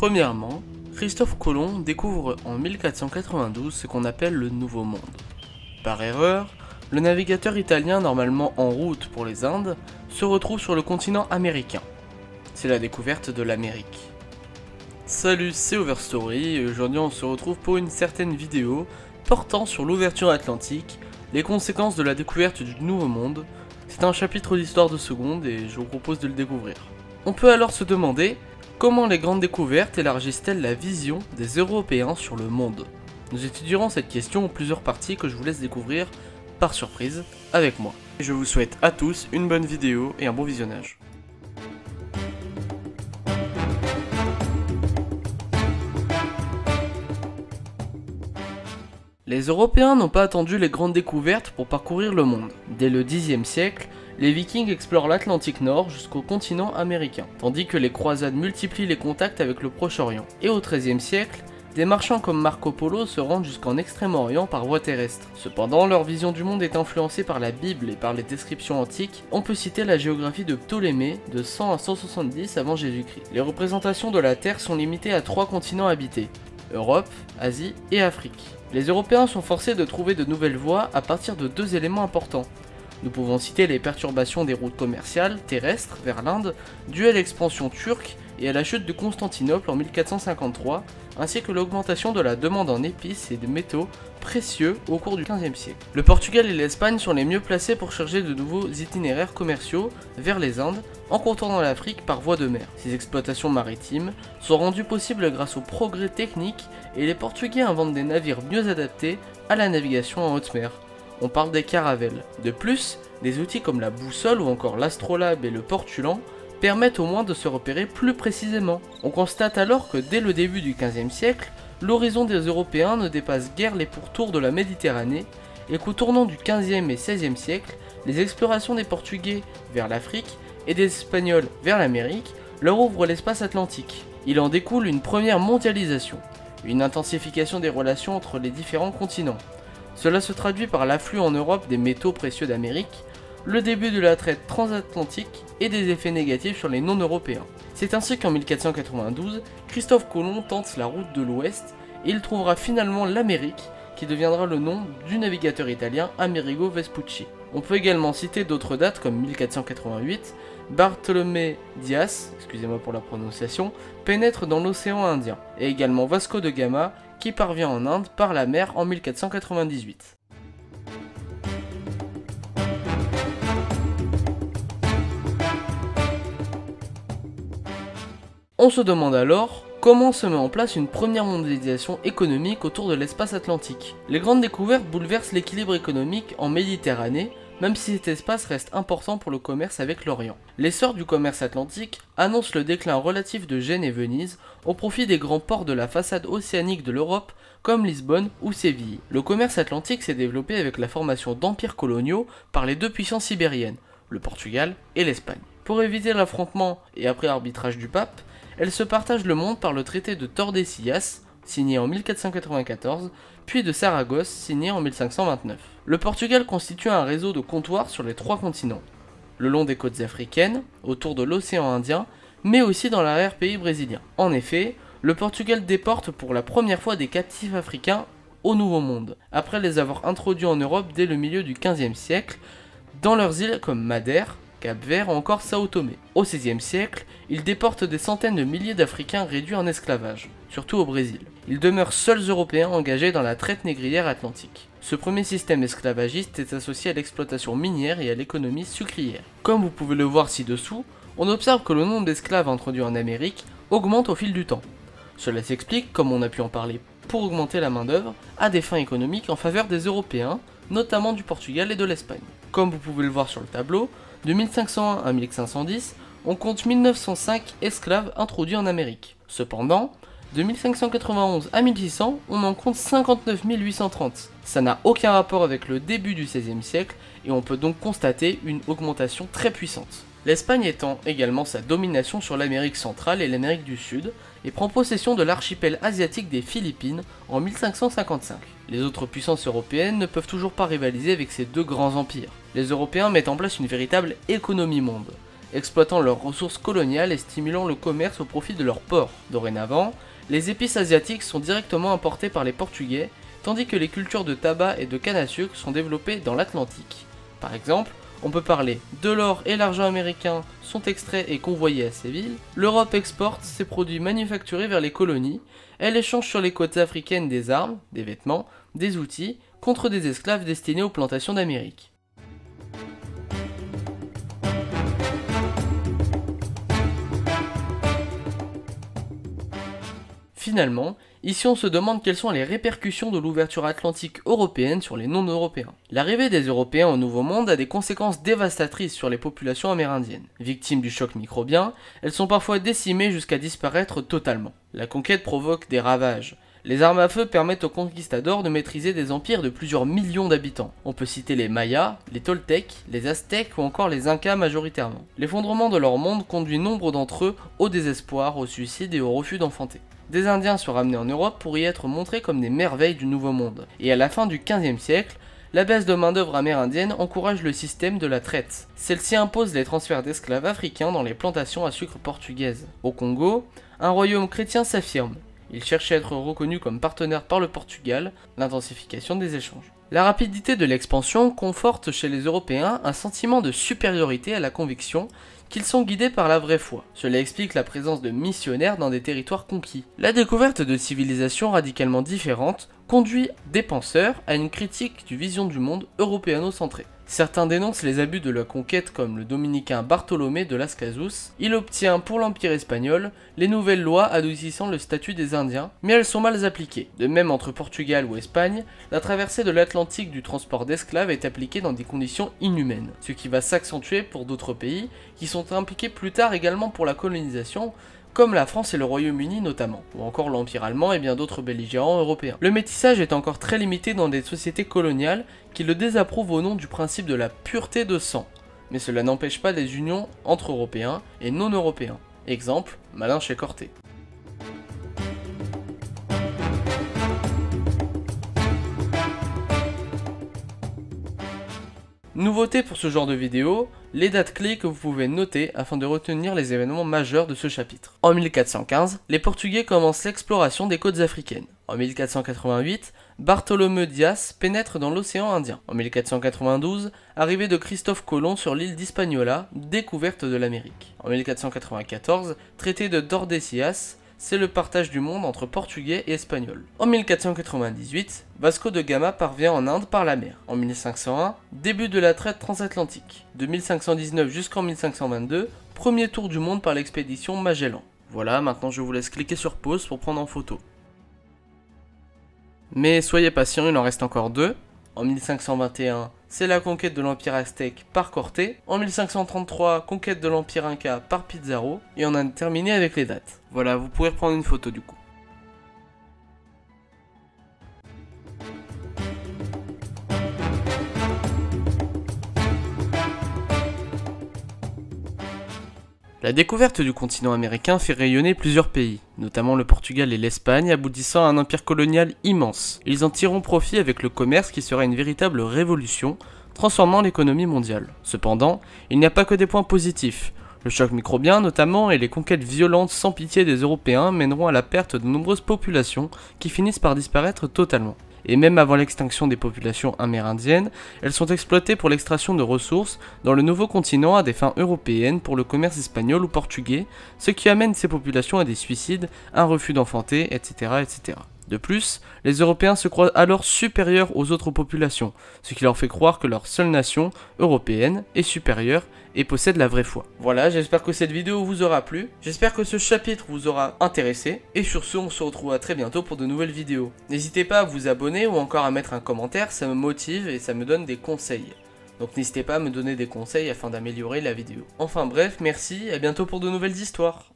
Premièrement, Christophe Colomb découvre en 1492 ce qu'on appelle le Nouveau Monde. Par erreur, le navigateur italien normalement en route pour les Indes se retrouve sur le continent américain. C'est la découverte de l'Amérique. Salut, c'est Overstory et aujourd'hui on se retrouve pour une certaine vidéo portant sur l'ouverture atlantique, les conséquences de la découverte du Nouveau Monde. C'est un chapitre d'histoire de seconde et je vous propose de le découvrir. On peut alors se demander comment les grandes découvertes élargissent-elles la vision des Européens sur le monde. Nous étudierons cette question en plusieurs parties que je vous laisse découvrir par surprise avec moi. Et je vous souhaite à tous une bonne vidéo et un bon visionnage. Les Européens n'ont pas attendu les grandes découvertes pour parcourir le monde. Dès le Xe siècle, les Vikings explorent l'Atlantique Nord jusqu'au continent américain, tandis que les croisades multiplient les contacts avec le Proche-Orient. Et au XIIIe siècle, des marchands comme Marco Polo se rendent jusqu'en Extrême-Orient par voie terrestre. Cependant, leur vision du monde est influencée par la Bible et par les descriptions antiques. On peut citer la géographie de Ptolémée de 100 à 170 avant Jésus-Christ. Les représentations de la Terre sont limitées à 3 continents habités: Europe, Asie et Afrique. Les Européens sont forcés de trouver de nouvelles voies à partir de 2 éléments importants. Nous pouvons citer les perturbations des routes commerciales terrestres vers l'Inde, dues à l'expansion turque et à la chute de Constantinople en 1453, ainsi que l'augmentation de la demande en épices et de métaux précieux au cours du XVe siècle. Le Portugal et l'Espagne sont les mieux placés pour chercher de nouveaux itinéraires commerciaux vers les Indes, en contournant l'Afrique par voie de mer. Ces exploitations maritimes sont rendues possibles grâce au progrès technique et les Portugais inventent des navires mieux adaptés à la navigation en haute mer. On parle des caravelles. De plus, des outils comme la boussole ou encore l'astrolabe et le portulan permettent au moins de se repérer plus précisément. On constate alors que dès le début du XVe siècle, l'horizon des Européens ne dépasse guère les pourtours de la Méditerranée et qu'au tournant du XVe et XVIe siècle, les explorations des Portugais vers l'Afrique et des Espagnols vers l'Amérique leur ouvrent l'espace atlantique. Il en découle une première mondialisation, une intensification des relations entre les différents continents. Cela se traduit par l'afflux en Europe des métaux précieux d'Amérique, le début de la traite transatlantique et des effets négatifs sur les non-européens. C'est ainsi qu'en 1492, Christophe Colomb tente la route de l'Ouest et il trouvera finalement l'Amérique, qui deviendra le nom du navigateur italien Amerigo Vespucci. On peut également citer d'autres dates comme 1488, Bartolomé Dias, excusez-moi pour la prononciation, pénètre dans l'océan Indien, et également Vasco de Gama, qui parvient en Inde par la mer en 1498. On se demande alors comment se met en place une première mondialisation économique autour de l'espace atlantique. Les grandes découvertes bouleversent l'équilibre économique en Méditerranée, même si cet espace reste important pour le commerce avec l'Orient. L'essor du commerce atlantique annonce le déclin relatif de Gênes et Venise au profit des grands ports de la façade océanique de l'Europe comme Lisbonne ou Séville. Le commerce atlantique s'est développé avec la formation d'empires coloniaux par les deux puissances sibériennes, le Portugal et l'Espagne. Pour éviter l'affrontement et après arbitrage du pape, elles se partagent le monde par le traité de Tordesillas, signé en 1494, puis de Saragosse, signé en 1529. Le Portugal constitue un réseau de comptoirs sur les 3 continents, le long des côtes africaines, autour de l'océan Indien, mais aussi dans l'arrière-pays brésilien. En effet, le Portugal déporte pour la première fois des captifs africains au Nouveau Monde, après les avoir introduits en Europe dès le milieu du XVe siècle, dans leurs îles comme Madère, Cap-Vert ou encore Sao Tomé. Au XVIe siècle, ils déportent des centaines de milliers d'Africains réduits en esclavage, surtout au Brésil. Ils demeurent seuls Européens engagés dans la traite négrière atlantique. Ce premier système esclavagiste est associé à l'exploitation minière et à l'économie sucrière. Comme vous pouvez le voir ci-dessous, on observe que le nombre d'esclaves introduits en Amérique augmente au fil du temps. Cela s'explique, comme on a pu en parler, pour augmenter la main-d'œuvre à des fins économiques en faveur des Européens, notamment du Portugal et de l'Espagne. Comme vous pouvez le voir sur le tableau, de 1501 à 1510, on compte 1905 esclaves introduits en Amérique. Cependant, de 1591 à 1600, on en compte 59 830. Ça n'a aucun rapport avec le début du XVIe siècle et on peut donc constater une augmentation très puissante. L'Espagne étend également sa domination sur l'Amérique centrale et l'Amérique du Sud et prend possession de l'archipel asiatique des Philippines en 1555. Les autres puissances européennes ne peuvent toujours pas rivaliser avec ces deux grands empires. Les Européens mettent en place une véritable économie monde. exploitant leurs ressources coloniales et stimulant le commerce au profit de leurs ports. Dorénavant, les épices asiatiques sont directement importées par les Portugais, tandis que les cultures de tabac et de canne à sucre sont développées dans l'Atlantique. Par exemple, on peut parler de l'or et l'argent américains sont extraits et convoyés à Séville, l'Europe exporte ses produits manufacturés vers les colonies, elle échange sur les côtes africaines des armes, des vêtements, des outils, contre des esclaves destinés aux plantations d'Amérique. Finalement, ici on se demande quelles sont les répercussions de l'ouverture atlantique européenne sur les non-européens. L'arrivée des Européens au Nouveau Monde a des conséquences dévastatrices sur les populations amérindiennes. Victimes du choc microbien, elles sont parfois décimées jusqu'à disparaître totalement. La conquête provoque des ravages. Les armes à feu permettent aux conquistadors de maîtriser des empires de plusieurs millions d'habitants. On peut citer les Mayas, les Toltecs, les Aztèques ou encore les Incas majoritairement. L'effondrement de leur monde conduit nombre d'entre eux au désespoir, au suicide et au refus d'enfanter. Des Indiens sont ramenés en Europe pour y être montrés comme des merveilles du Nouveau Monde. Et à la fin du XVe siècle, la baisse de main-d'œuvre amérindienne encourage le système de la traite. Celle-ci impose les transferts d'esclaves africains dans les plantations à sucre portugaises. Au Congo, un royaume chrétien s'affirme. Il cherche à être reconnu comme partenaire par le Portugal, l'intensification des échanges. La rapidité de l'expansion conforte chez les Européens un sentiment de supériorité à la conviction qu'ils sont guidés par la vraie foi. Cela explique la présence de missionnaires dans des territoires conquis. La découverte de civilisations radicalement différentes conduit des penseurs à une critique du vision du monde européano-centrée. Certains dénoncent les abus de la conquête comme le dominicain Bartolomé de Las Casas. Il obtient pour l'Empire espagnol les nouvelles lois adoucissant le statut des Indiens, mais elles sont mal appliquées. De même entre Portugal ou Espagne, la traversée de l'Atlantique du transport d'esclaves est appliquée dans des conditions inhumaines, ce qui va s'accentuer pour d'autres pays qui sont impliqués plus tard également pour la colonisation, comme la France et le Royaume-Uni notamment, ou encore l'Empire allemand et bien d'autres belligérants européens. Le métissage est encore très limité dans des sociétés coloniales qui le désapprouvent au nom du principe de la pureté de sang, mais cela n'empêche pas des unions entre Européens et non-Européens. Exemple, Malinche chez Corté. Nouveauté pour ce genre de vidéo, les dates clés que vous pouvez noter afin de retenir les événements majeurs de ce chapitre. En 1415, les Portugais commencent l'exploration des côtes africaines. En 1488, Bartolomé Dias pénètre dans l'océan Indien. En 1492, arrivée de Christophe Colomb sur l'île d'Hispaniola, découverte de l'Amérique. En 1494, traité de Tordesillas, c'est le partage du monde entre Portugais et Espagnols. En 1498, Vasco de Gama parvient en Inde par la mer. En 1501, début de la traite transatlantique. De 1519 jusqu'en 1522, premier tour du monde par l'expédition Magellan. Voilà, maintenant je vous laisse cliquer sur pause pour prendre en photo. Mais soyez patients, il en reste encore deux. En 1521, c'est la conquête de l'Empire aztèque par Corté. En 1533, conquête de l'Empire Inca par Pizarro. Et on a terminé avec les dates. Voilà, vous pouvez reprendre une photo du coup. La découverte du continent américain fait rayonner plusieurs pays, notamment le Portugal et l'Espagne, aboutissant à un empire colonial immense. Ils en tireront profit avec le commerce qui sera une véritable révolution, transformant l'économie mondiale. Cependant, il n'y a pas que des points positifs. Le choc microbien notamment et les conquêtes violentes sans pitié des Européens mèneront à la perte de nombreuses populations qui finissent par disparaître totalement. Et même avant l'extinction des populations amérindiennes, elles sont exploitées pour l'extraction de ressources dans le nouveau continent à des fins européennes pour le commerce espagnol ou portugais, ce qui amène ces populations à des suicides, un refus d'enfanter, etc., etc. De plus, les Européens se croient alors supérieurs aux autres populations, ce qui leur fait croire que leur seule nation, européenne, est supérieure et possède la vraie foi. Voilà, j'espère que cette vidéo vous aura plu, j'espère que ce chapitre vous aura intéressé, et sur ce, on se retrouve à très bientôt pour de nouvelles vidéos. N'hésitez pas à vous abonner ou encore à mettre un commentaire, ça me motive et ça me donne des conseils. Donc n'hésitez pas à me donner des conseils afin d'améliorer la vidéo. Enfin bref, merci, à bientôt pour de nouvelles histoires.